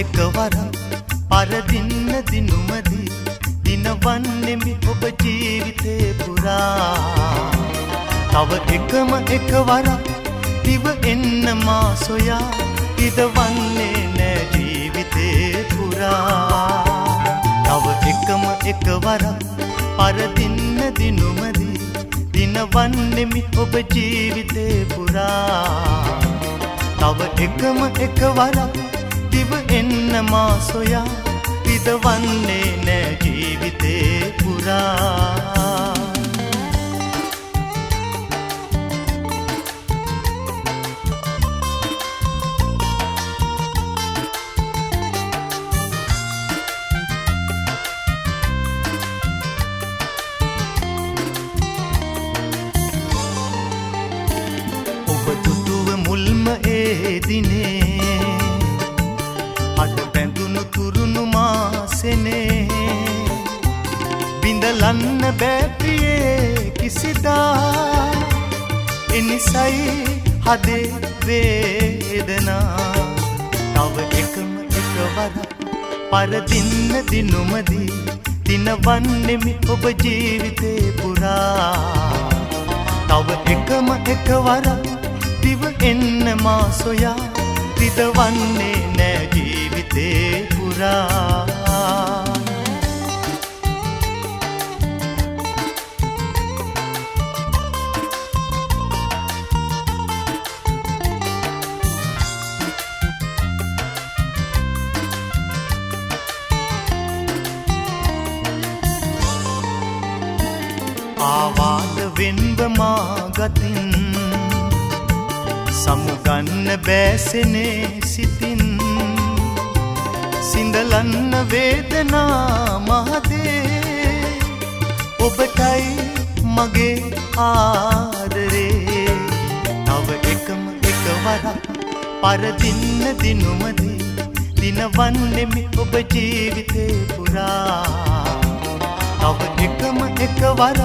එකවරක් පරදින්න දිනුමදී දිනවන්නෙමි ඔබ ජීවිතේ පුරා. තව එකවරක් දිව එන්න මා සොයා ඉදවන්නේ නෑ ජීවිතේ පුරා. තව එකවරක් පරදින්න දිනුමදී දිනවන්නෙමි ඔබ ජීවිතේ පුරා. තව එකවරක් දිව එන්න මා සොයා ඉදවන්නේ නෑ ජීවිතේ පුරා. මුල්ම ඒ දිනේ අද බැඳුණු තුරුණු මාසෙනේ බිඳලන්න බෑ ප්‍රියේ කිසිදා. එනිසයි හදේ වේදනා. තව එකවරක් පරදින්න දිනුමදී දිනවන්නෙමි ඔබ ජීවිතේ පුරා. තව එකවරක් දිව එන්න මා සොයා රිදවන්නේ නෑ ජීවිතේ පුරා. ආවාද වෙන්ව මා ගතින් සමුගන්න බෑසෙනේ සිතින්. සිඳලන්න වේදනා මහදේ ඔබටයි මගේ ආදරේ. තව එකවරක් පරදින්න දිනුමදී දිනවන්නෙමි ඔබ ජීවිතේ පුරා. තව එකවරක්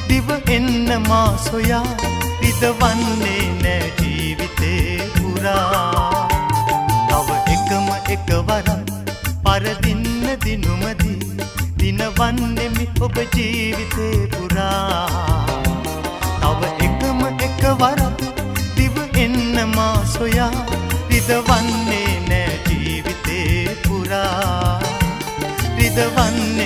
දිව එන්න මා සොයා ඉදවන්නේ නෑ ජීවිතේ පුරා. තව එකවරක් පරදින්න දිනුමදී දිනවන්නෙමි ඔබ ජීවිතේ පුරා. තව එකවරක් දිව එන්න මා සොයා රිදවන්නේ නෑ ජීවිතේ පුරා. රිදවන්නේ